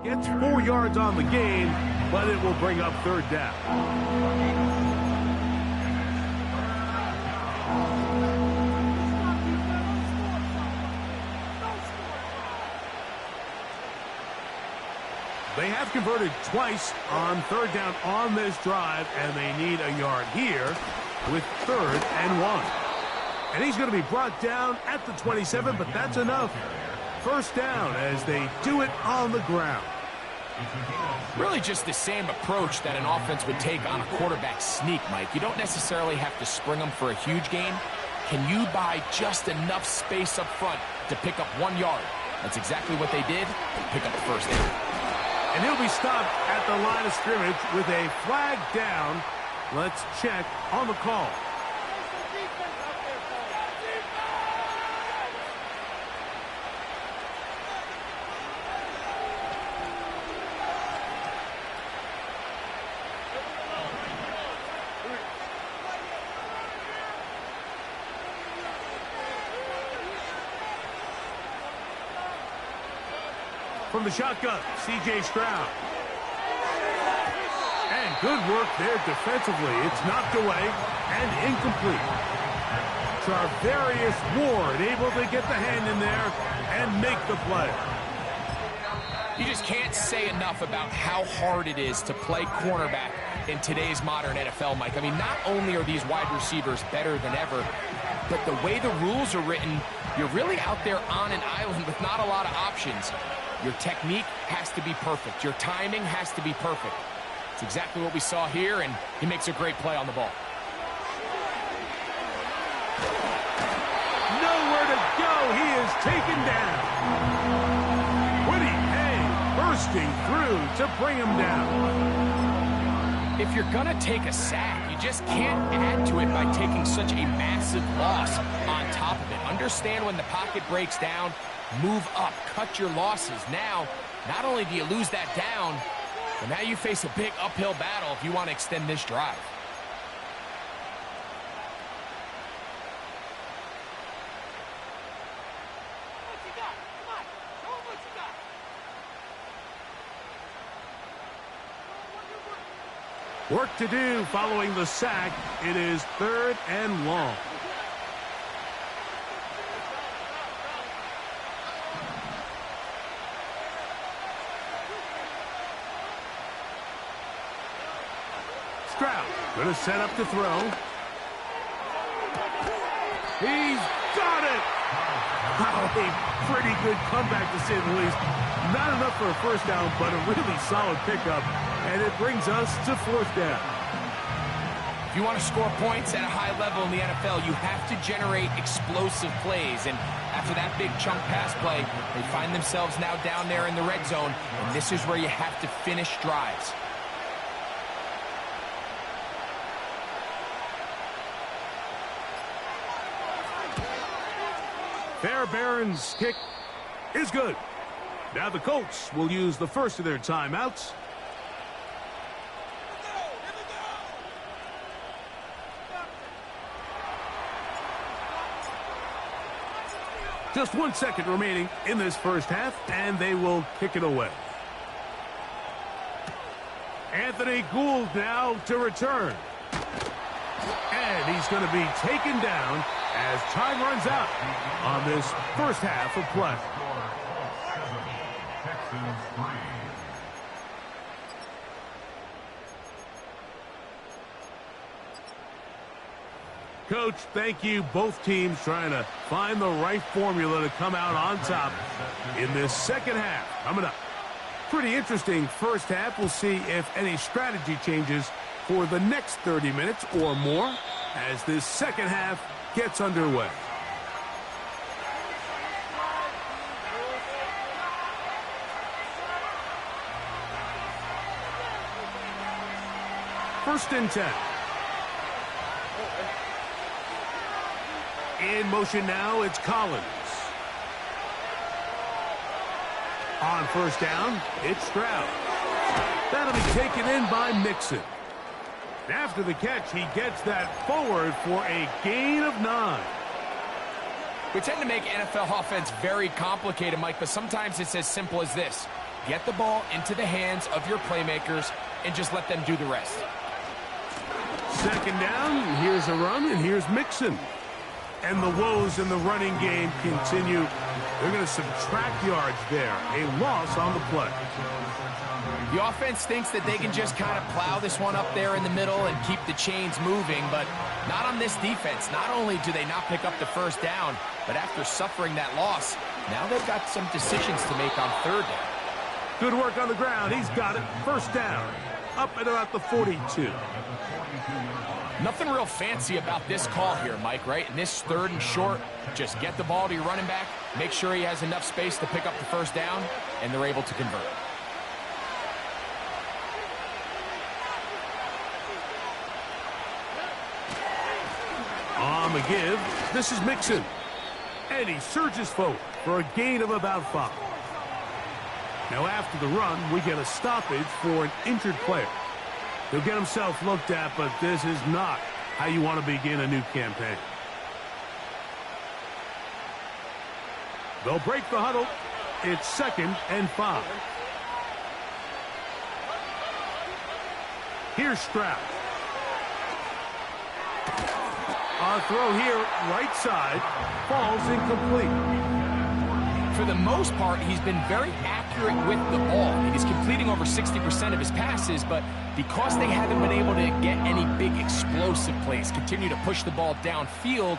Gets 4 yards on the gain, but it will bring up third down. They have converted twice on third down on this drive, and they need a yard here with 3rd and 1. And he's going to be brought down at the 27, but that's enough. First down as they do it on the ground. Really just the same approach that an offense would take on a quarterback sneak, Mike. You don't necessarily have to spring them for a huge gain. Can you buy just enough space up front to pick up 1 yard? That's exactly what they did. They pick up the first down. And he'll be stopped at the line of scrimmage with a flag down. Let's check on the call. From the shotgun, C.J. Stroud. And good work there defensively. It's knocked away and incomplete. Charvarius Ward able to get the hand in there and make the play. You just can't say enough about how hard it is to play cornerback in today's modern NFL, Mike. I mean, not only are these wide receivers better than ever, but the way the rules are written, you're really out there on an island with not a lot of options. Your technique has to be perfect. Your timing has to be perfect. It's exactly what we saw here, and he makes a great play on the ball. Nowhere to go. He is taken down. Woody Hay bursting through to bring him down. If you're going to take a sack, you just can't add to it by taking such a massive loss on top of it. Understand when the pocket breaks down, move up, cut your losses. Now, not only do you lose that down, but now you face a big uphill battle if you want to extend this drive. Work to do following the sack. It is 3rd and long. Stroud going to set up to throw. He's got it. Wow, a pretty good comeback to say the least. Not enough for a first down, but a really solid pickup. And it brings us to 4th down. If you want to score points at a high level in the NFL, you have to generate explosive plays. And after that big chunk pass play, they find themselves now down there in the red zone. And this is where you have to finish drives. Fairbairn's kick is good. Now the Colts will use the first of their timeouts. Just 1 second remaining in this first half, and they will kick it away. Anthony Gould now to return. And he's going to be taken down as time runs out on this first half of play. Coach, thank you. Both teams trying to find the right formula to come out on top in this second half. Coming up. Pretty interesting first half. We'll see if any strategy changes for the next 30 minutes or more as this second half gets underway. First and 10. In motion now, it's Collins. On first down, it's Stroud. That'll be taken in by Mixon. After the catch, he gets that forward for a gain of 9. We tend to make NFL offense very complicated, Mike, but sometimes it's as simple as this. get the ball into the hands of your playmakers and just let them do the rest. Second down, here's a run, and here's Mixon. And the woes in the running game continue. They're going to subtract yards there. A loss on the play. The offense thinks that they can just kind of plow this one up there in the middle and keep the chains moving, but not on this defense. Not only do they not pick up the first down, but after suffering that loss, now they've got some decisions to make on third down. Good work on the ground. He's got it. First down. Up at about the 42. Nothing real fancy about this call here, Mike, right? In this third and short, just get the ball to your running back, make sure he has enough space to pick up the first down, and they're able to convert. On the give, this is Mixon. And he surges forward for a gain of about 5. Now after the run, we get a stoppage for an injured player. He'll get himself looked at, but this is not how you want to begin a new campaign. They'll break the huddle. It's 2nd and 5. Here's Stroud. A throw here, right side, falls incomplete. For the most part, he's been very accurate with the ball. He's completing over 60% of his passes, but because they haven't been able to get any big explosive plays, continue to push the ball downfield,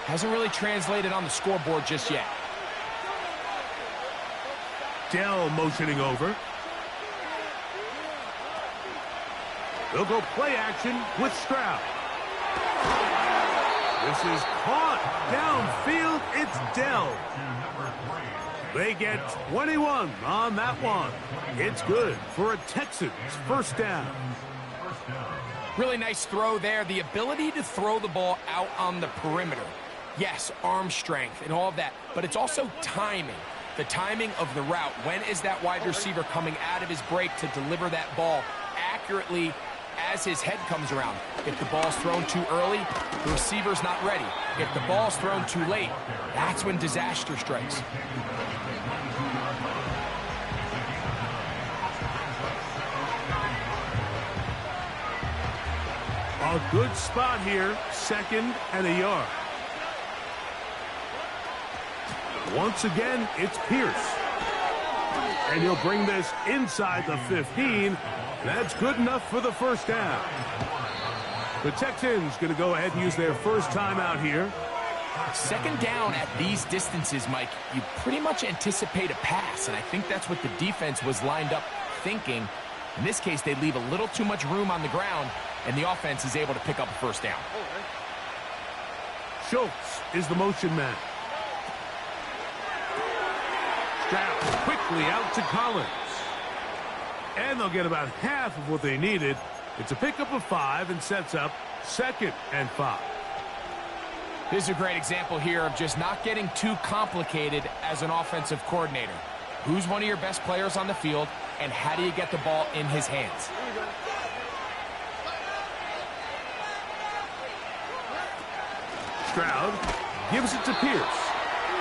hasn't really translated on the scoreboard just yet. Dell motioning over. They'll go play action with Stroud. This is caught downfield. It's Dell. They get 21 on that one. It's good for a Texans first down. Really nice throw there. The ability to throw the ball out on the perimeter. Yes, arm strength and all of that, but it's also timing. The timing of the route. When is that wide receiver coming out of his break to deliver that ball accurately as his head comes around? If the ball's thrown too early, the receiver's not ready. If the ball's thrown too late, that's when disaster strikes. A good spot here, 2nd and a yard. Once again, it's Pierce. And he'll bring this inside the 15. That's good enough for the first down. The Texans going to go ahead and use their first timeout here. Second down at these distances, Mike, you pretty much anticipate a pass, and I think that's what the defense was lined up thinking. In this case, they leave a little too much room on the ground, and the offense is able to pick up a first down. Schultz is the motion man. Stroud quickly out to Collins. And they'll get about half of what they needed. It's a pickup of 5 and sets up 2nd and 5. This is a great example here of just not getting too complicated as an offensive coordinator. Who's one of your best players on the field, and how do you get the ball in his hands? Stroud gives it to Pierce.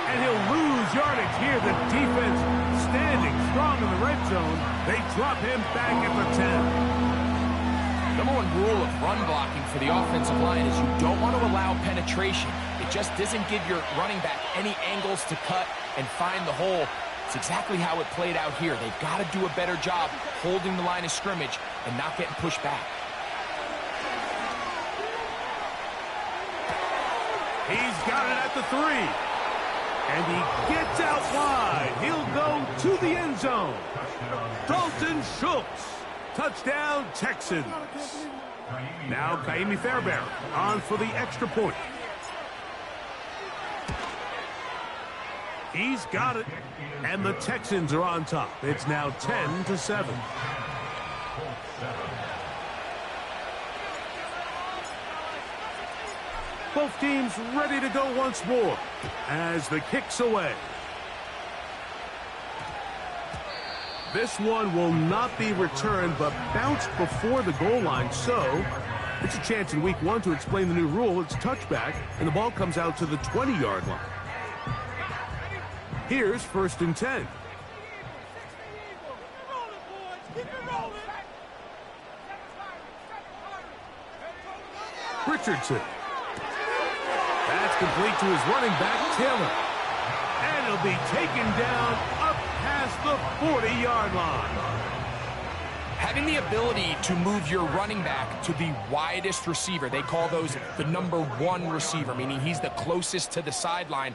And he'll lose yardage here. The defense standing strong in the red zone. They drop him back at the 10. Number one rule of run blocking for the offensive line is you don't want to allow penetration. It just doesn't give your running back any angles to cut and find the hole. It's exactly how it played out here. They've got to do a better job holding the line of scrimmage and not getting pushed back. He's got it at the 3. And he gets out wide. He'll go to the end zone. Dalton Schultz. Touchdown, Texans. Now Kaimi Fairbairn on for the extra point. He's got it. And the Texans are on top. It's now 10-7. Both teams ready to go once more as the kick's away. This one will not be returned but bounced before the goal line, so it's a chance in week 1 to explain the new rule. It's touchback, and the ball comes out to the 20-yard line. Here's 1st and 10. Richardson. That's complete to his running back, Taylor. And he'll be taken down up past the 40-yard line. Having the ability to move your running back to the widest receiver, they call those the number one receiver, meaning he's the closest to the sideline.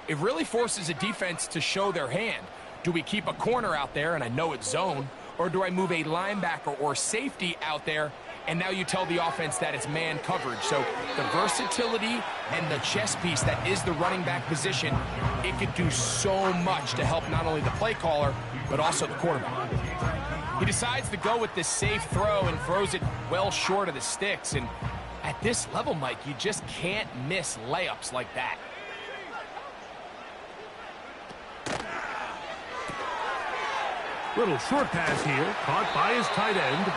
It really forces a defense to show their hand. Do we keep a corner out there, and I know it's zone, or do I move a linebacker or safety out there, and now you tell the offense that it's man coverage? So the versatility and the chess piece that is the running back position, it could do so much to help not only the play caller, but also the quarterback. He decides to go with this safe throw and throws it well short of the sticks. And at this level, Mike, you just can't miss layups like that. Little short pass here, caught by his tight end.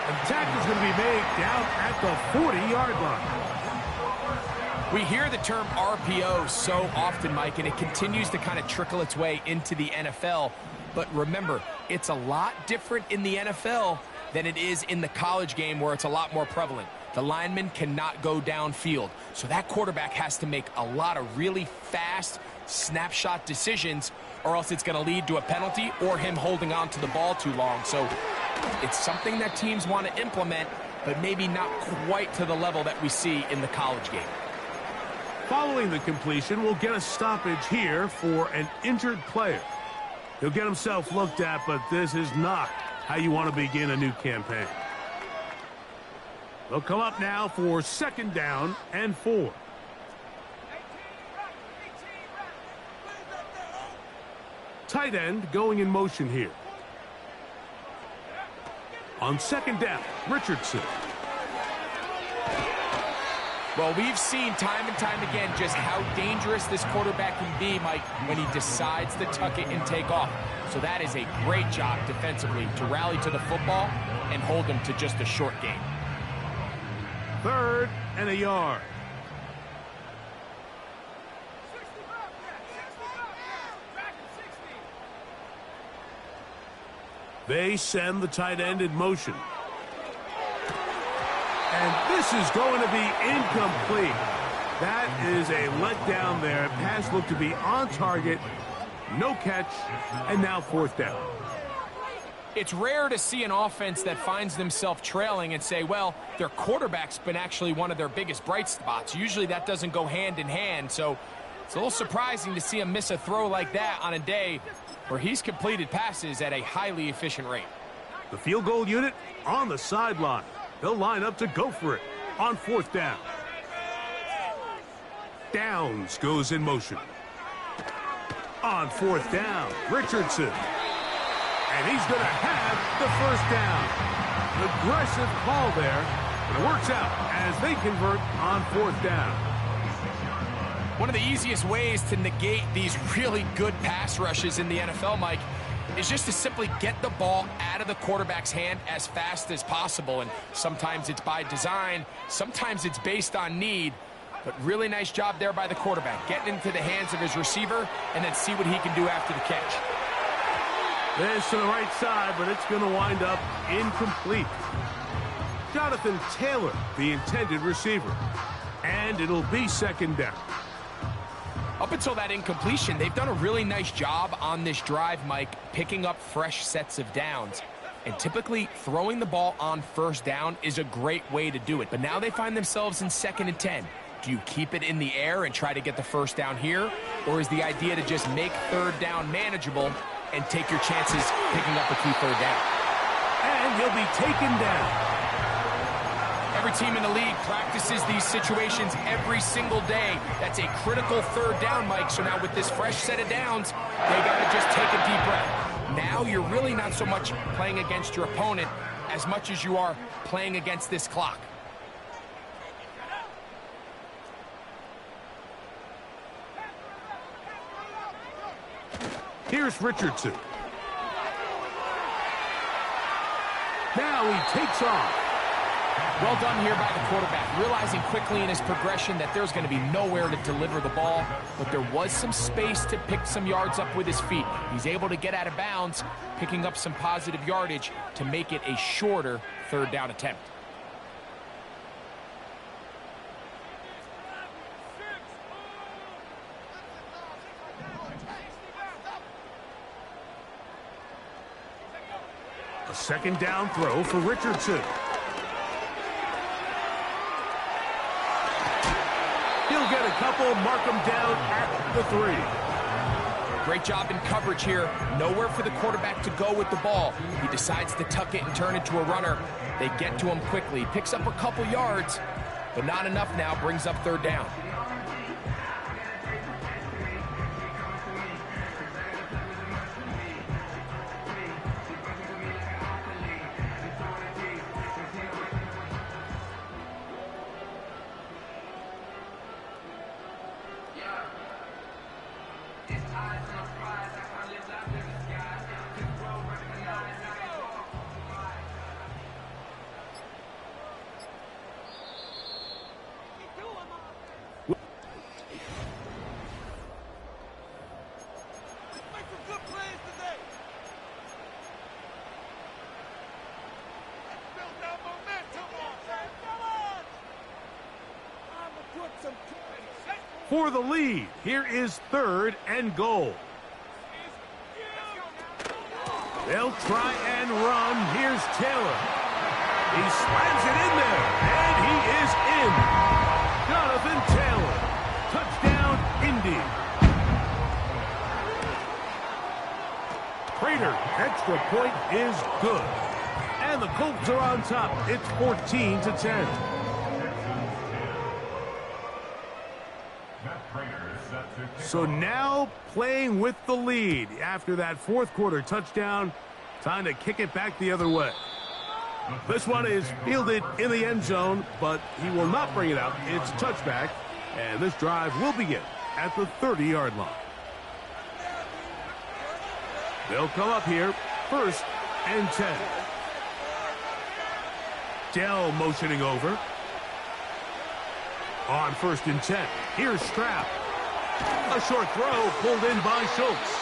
And the tackle's going to be made down at the 40-yard line. We hear the term RPO so often, Mike, and it continues to kind of trickle its way into the NFL. But remember, it's a lot different in the NFL than it is in the college game, where it's a lot more prevalent. The lineman cannot go downfield, so that quarterback has to make a lot of really fast snapshot decisions, or else it's going to lead to a penalty or him holding on to the ball too long. So it's something that teams want to implement, but maybe not quite to the level that we see in the college game. Following the completion, we'll get a stoppage here for an injured player. He'll get himself looked at, but this is not how you want to begin a new campaign. They'll come up now for 2nd down and 4. Tight end going in motion here. On 2nd down, Richardson. Well, we've seen time and time again just how dangerous this quarterback can be, Mike, when he decides to tuck it and take off. So that is a great job defensively to rally to the football and hold him to just a short gain. 3rd and a yard. They send the tight end in motion. And this is going to be incomplete. That is a letdown there. Pass looked to be on target. No catch. And now 4th down. It's rare to see an offense that finds themselves trailing and say, well, their quarterback's been actually one of their biggest bright spots. Usually that doesn't go hand in hand. So it's a little surprising to see him miss a throw like that on a day where he's completed passes at a highly efficient rate. The field goal unit on the sideline. They'll line up to go for it on 4th down. Downs goes in motion. On 4th down, Richardson. And he's going to have the 1st down. Aggressive call there, but it works out as they convert on 4th down. One of the easiest ways to negate these really good pass rushes in the NFL, Mike, is just to simply get the ball out of the quarterback's hand as fast as possible. And sometimes it's by design, sometimes it's based on need. But really nice job there by the quarterback, getting into the hands of his receiver and then see what he can do after the catch. This to the right side, but it's going to wind up incomplete. Jonathan Taylor, the intended receiver. And it'll be 2nd down. Up until that incompletion, they've done a really nice job on this drive, Mike, picking up fresh sets of downs. And typically, throwing the ball on 1st down is a great way to do it. But now they find themselves in 2nd and 10. Do you keep it in the air and try to get the 1st down here? Or is the idea to just make 3rd down manageable and take your chances picking up a key 3rd down? And he'll be taken down. Every team in the league practices these situations every single day. That's a critical 3rd down, Mike. So now with this fresh set of downs, they got to just take a deep breath. Now you're really not so much playing against your opponent as much as you are playing against this clock. Here's Richardson. Now he takes off. Well done here by the quarterback, realizing quickly in his progression that there's going to be nowhere to deliver the ball, but there was some space to pick some yards up with his feet. He's able to get out of bounds, picking up some positive yardage to make it a shorter 3rd down attempt. A second down throw for Richardson. He'll get a couple, mark him down at the 3. Great job in coverage here. Nowhere for the quarterback to go with the ball. He decides to tuck it and turn it to a runner. They get to him quickly. Picks up a couple yards, but not enough now. Brings up third down. For the lead, here is 3rd and goal. They'll try and run. Here's Taylor. He slams it in there, and he is in. Jonathan Taylor. Touchdown, Indy. Prater, extra point is good. And the Colts are on top. It's 14-10. So now playing with the lead after that 4th quarter touchdown. Time to kick it back the other way. This one is fielded in the end zone, but he will not bring it out. It's touchback, and this drive will begin at the 30-yard line. They'll come up here, 1st and 10. Dell motioning over. On 1st and 10, here's Stroud. A short throw pulled in by Schultz.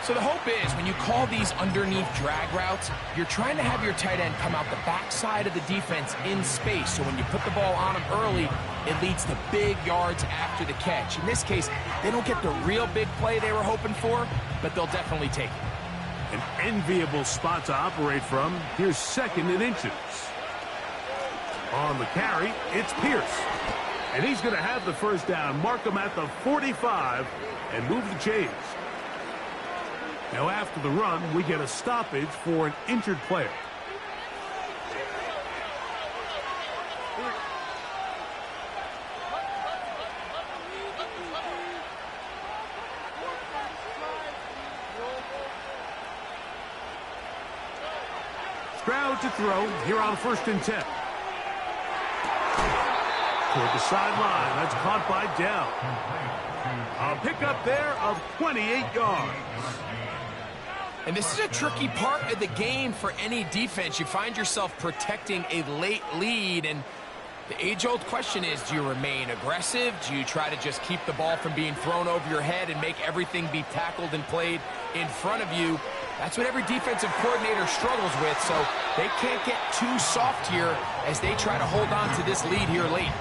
So the hope is when you call these underneath drag routes, you're trying to have your tight end come out the backside of the defense in space. So when you put the ball on him early, it leads to big yards after the catch. In this case, they don't get the real big play they were hoping for, but they'll definitely take it. An enviable spot to operate from. Here's 2nd and inches. On the carry, it's Pierce. And he's going to have the first down, mark him at the 45, and move the chains. Now after the run, we get a stoppage for an injured player. Stroud to throw here on 1st and 10. Toward the sideline. That's caught by Dell. A pickup there of 28 yards. And this is a tricky part of the game for any defense. You find yourself protecting a late lead, and the age-old question is, do you remain aggressive? Do you try to just keep the ball from being thrown over your head and make everything be tackled and played in front of you? That's what every defensive coordinator struggles with, so they can't get too soft here as they try to hold on to this lead here late.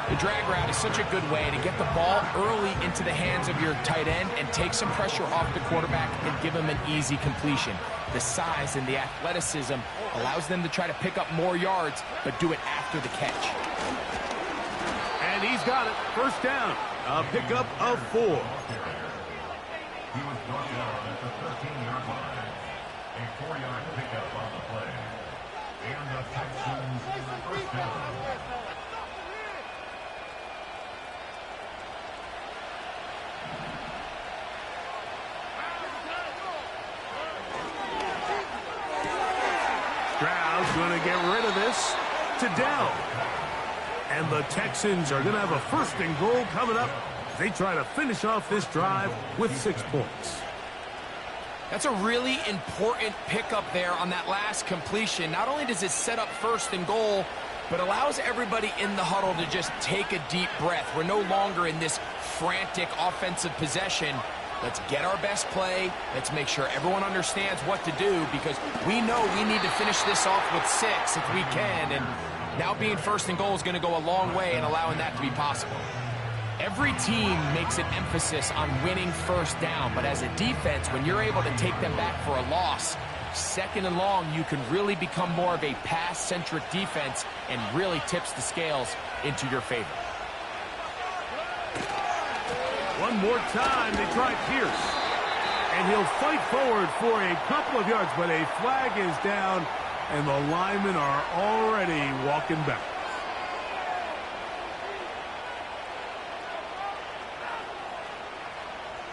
The drag route is such a good way to get the ball early into the hands of your tight end and take some pressure off the quarterback and give him an easy completion. The size and the athleticism allows them to try to pick up more yards, but do it after the catch. And he's got it. First down. A pickup of 4. He was brought down at the 13-yard line. A 4-yard pickup on the play. And the Texans first down. Stroud's going to get rid of this to Dell. And the Texans are going to have a 1st and goal coming up. They try to finish off this drive with 6 points. That's a really important pickup there on that last completion. Not only does it set up 1st and goal, but allows everybody in the huddle to just take a deep breath. We're no longer in this frantic offensive possession. Let's get our best play. Let's make sure everyone understands what to do, because we know we need to finish this off with 6 if we can. And now being 1st and goal is going to go a long way in allowing that to be possible. Every team makes an emphasis on winning 1st down, but as a defense, when you're able to take them back for a loss, second and long, you can really become more of a pass-centric defense and really tips the scales into your favor. One more time, they try Pierce. And he'll fight forward for a couple of yards, but a flag is down, and the linemen are already walking back.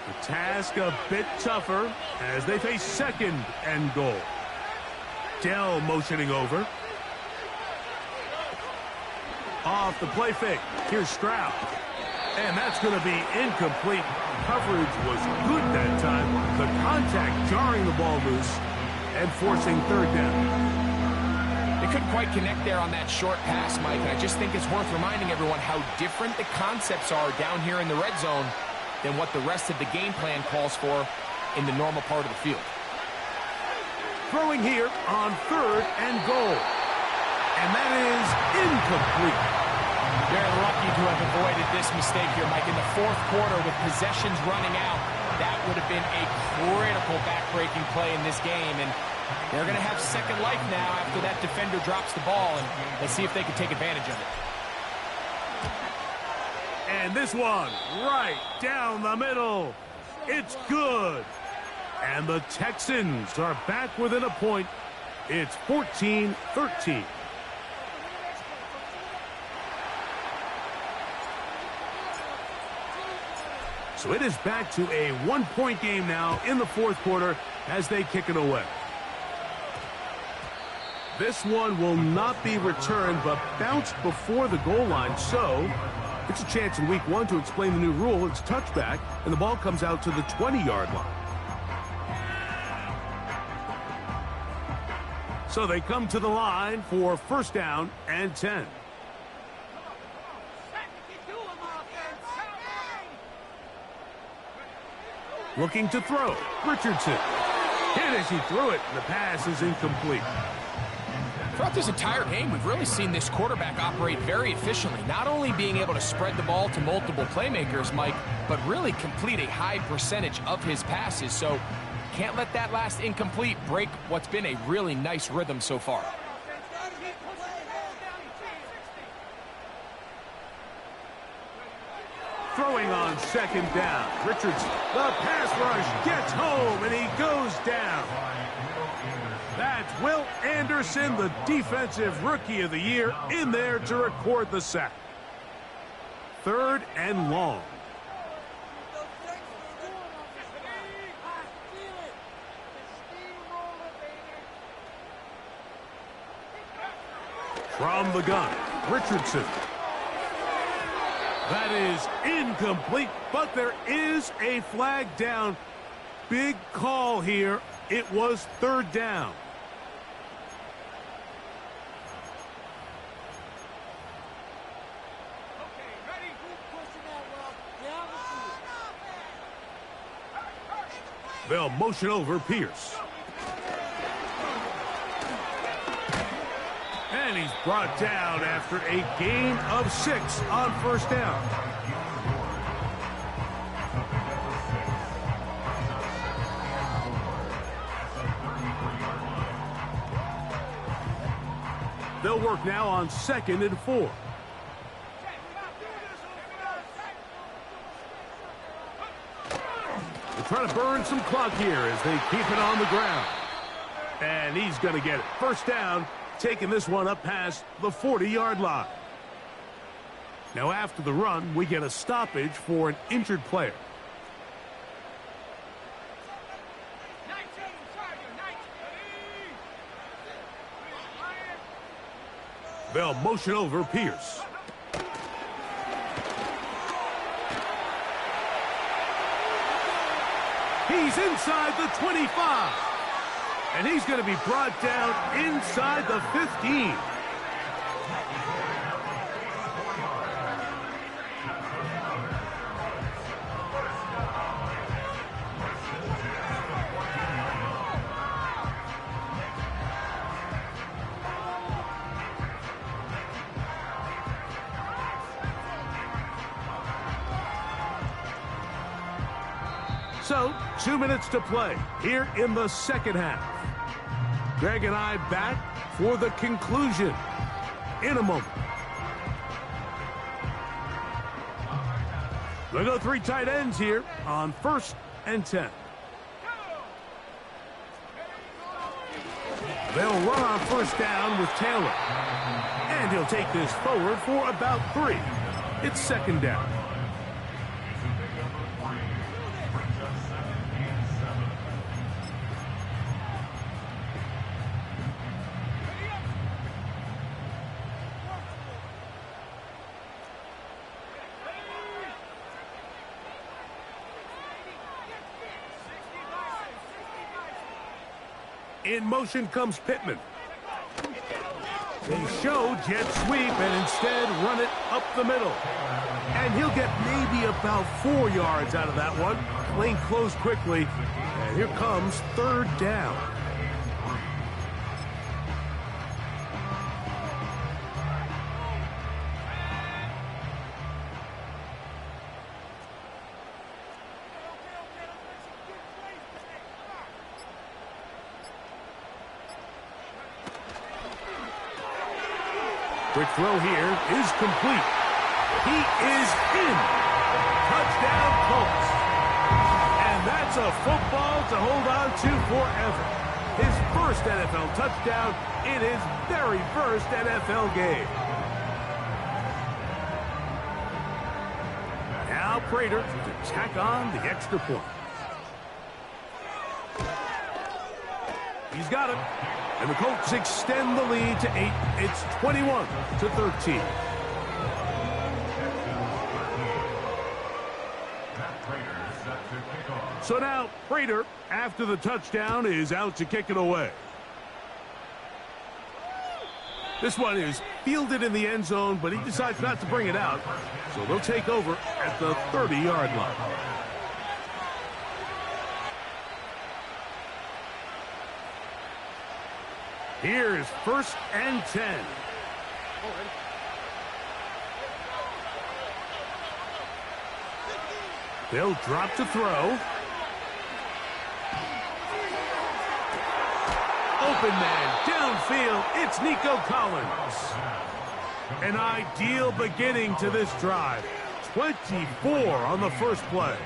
The task a bit tougher as they face second and goal. Dell motioning over. Off the play fake. Here's Stroud. And that's going to be incomplete. Coverage was good that time. The contact jarring the ball loose and forcing third down. They couldn't quite connect there on that short pass, Mike, and I just think it's worth reminding everyone how different the concepts are down here in the red zone than what the rest of the game plan calls for in the normal part of the field. Throwing here on third and goal. And that is incomplete. They're lucky to have avoided this mistake here, Mike. In the fourth quarter, with possessions running out, that would have been a critical back-breaking play in this game. And they're going to have second life now after that defender drops the ball. And let's see if they can take advantage of it. And this one, right down the middle. It's good. And the Texans are back within a point. It's 14-13. So it is back to a one-point game now in the fourth quarter as they kick it away. This one will not be returned, but bounced before the goal line. So it's a chance in week one to explain the new rule. It's touchback, and the ball comes out to the 20-yard line. So they come to the line for first down and 10. Looking to throw. Richardson. Hit as he threw it. The pass is incomplete. Throughout this entire game, we've really seen this quarterback operate very efficiently, not only being able to spread the ball to multiple playmakers, Mike, but really complete a high percentage of his passes. So can't let that last incomplete break what's been a really nice rhythm so far. Throwing on second down. Richardson. The pass rush gets home, and he goes down. That's Will Anderson, the defensive rookie of the year, in there to record the sack. Third and long. From the gun, Richardson. That is incomplete, but there is a flag down. Big call here. It was third down. They'll motion over Pierce. And he's brought down after a gain of 6 on first down. They'll work now on second and 4. They're trying to burn some clock here as they keep it on the ground. And he's going to get it. First down, taking this one up past the 40-yard line. Now after the run, we get a stoppage for an injured player. They'll motion over Pierce. He's inside the 25. And he's going to be brought down inside the 15. So, 2 minutes to play here in the second half. Greg and I back for the conclusion in a moment. We'll go 3 tight ends here on 1st and 10. They'll run on 1st down with Taylor. And he'll take this forward for about 3. It's 2nd down. In motion comes Pittman. They show jet sweep and instead run it up the middle. And he'll get maybe about 4 yards out of that one. Lane closed quickly. And here comes 3rd down. Quick throw here is complete. He is in. Touchdown, Colts. And that's a football to hold on to forever. His first NFL touchdown in his very first NFL game. Now Prater to tack on the extra point. He's got it. And the Colts extend the lead to 8. It's 21-13. So now Prater, after the touchdown, is out to kick it away. This one is fielded in the end zone, but he decides not to bring it out. So they'll take over at the 30-yard line. Here's 1st and 10. They'll drop to throw. Open man, downfield, it's Nico Collins. An ideal beginning to this drive. 24 on the first play.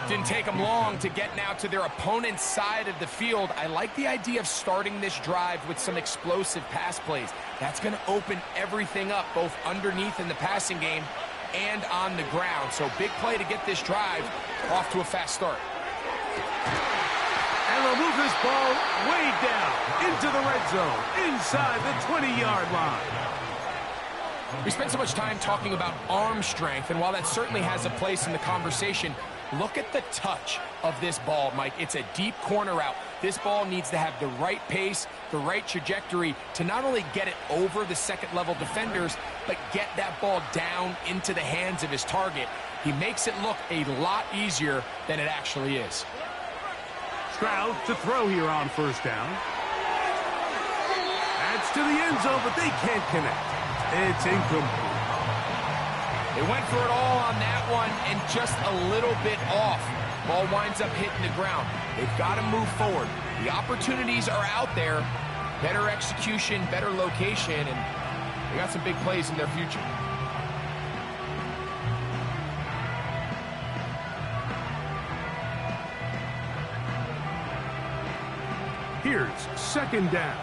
Didn't take them long to get now to their opponent's side of the field. I like the idea of starting this drive with some explosive pass plays. That's going to open everything up, both underneath in the passing game and on the ground. So big play to get this drive off to a fast start. And they'll move this ball way down into the red zone, inside the 20-yard line. We spent so much time talking about arm strength, and while that certainly has a place in the conversation, look at the touch of this ball, Mike. It's a deep corner route. This ball needs to have the right pace, the right trajectory to not only get it over the second-level defenders, but get that ball down into the hands of his target. He makes it look a lot easier than it actually is. Stroud to throw here on 1st down. That's to the end zone, but they can't connect. It's incomplete. They went for it all on that one and just a little bit off. Ball winds up hitting the ground. They've got to move forward. The opportunities are out there. Better execution, better location, and they got some big plays in their future. Here's 2nd down.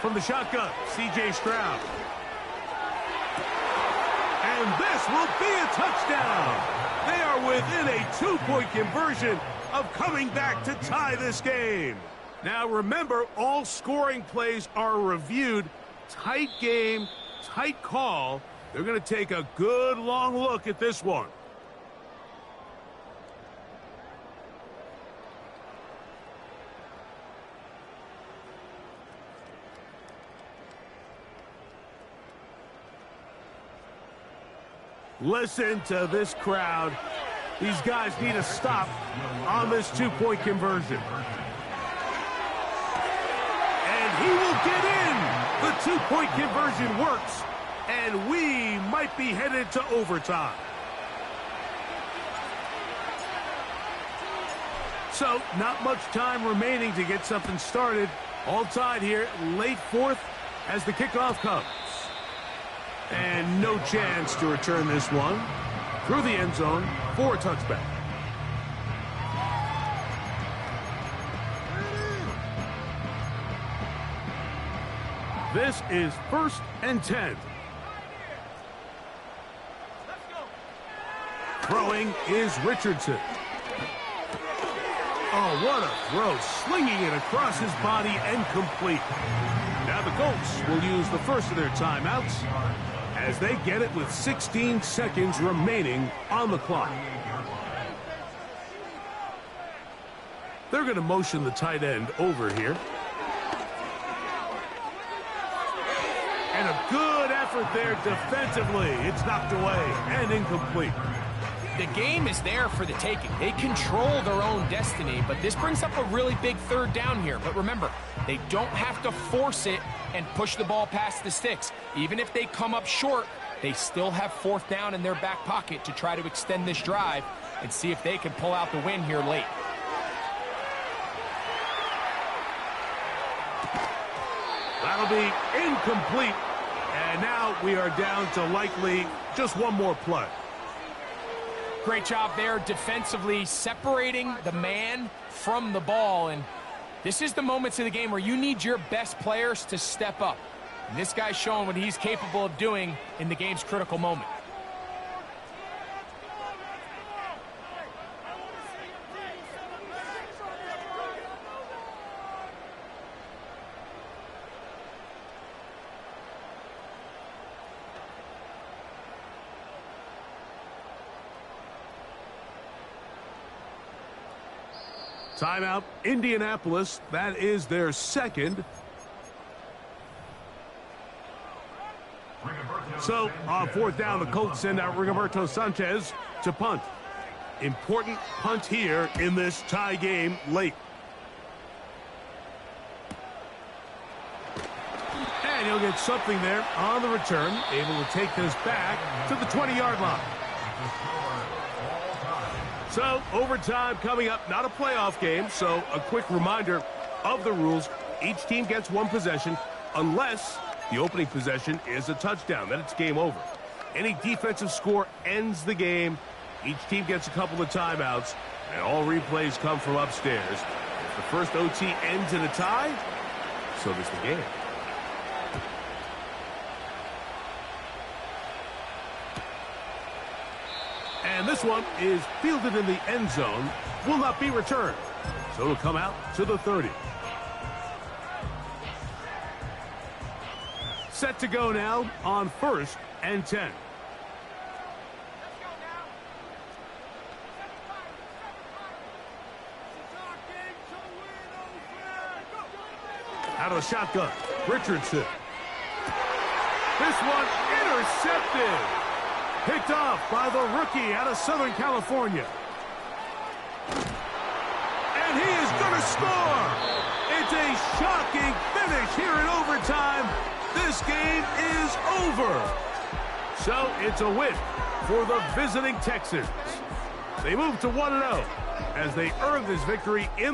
From the shotgun, C.J. Stroud. And this will be a touchdown. They are within a 2-point conversion of coming back to tie this game. Now remember, all scoring plays are reviewed. Tight game, tight call. They're going to take a good long look at this one. Listen to this crowd. These guys need a stop on this 2-point conversion. And he will get in. The two-point conversion works, and we might be headed to overtime. So, not much time remaining to get something started. All tied here, late fourth as the kickoff comes. And no chance to return this one through the end zone for a touchback. This is 1st and 10. Throwing is Richardson. Oh, what a throw. Slinging it across his body and complete. Now the Colts will use the first of their timeouts as they get it with 16 seconds remaining on the clock. They're going to motion the tight end over here. And a good effort there defensively. It's knocked away and incomplete. The game is there for the taking. They control their own destiny, but this brings up a really big third down here. But remember, they don't have to force it and push the ball past the sticks. Even if they come up short, they still have 4th down in their back pocket to try to extend this drive and see if they can pull out the win here late. That'll be incomplete. And now we are down to likely just one more play. Great job there defensively, separating the man from the ball. And this is the moments of the game where you need your best players to step up. And this guy's showing what he's capable of doing in the game's critical moment. Timeout, Indianapolis. That is their second. So, on 4th down, the Colts send out Rigoberto Sanchez to punt. Important punt here in this tie game late. And he'll get something there on the return, able to take this back to the 20-yard line. So, overtime coming up, not a playoff game, so a quick reminder of the rules. Each team gets one possession unless the opening possession is a touchdown. Then it's game over. Any defensive score ends the game. Each team gets a couple of timeouts, and all replays come from upstairs. If the first OT ends in a tie, so does the game. And this one is fielded in the end zone, will not be returned. So it'll come out to the 30. Set to go now on 1st and 10. Out of the shotgun, Richardson. This one intercepted. Picked off by the rookie out of Southern California. And he is going to score. It's a shocking finish here in overtime. This game is over. So it's a win for the visiting Texans. They move to 1-0 as they earn this victory in the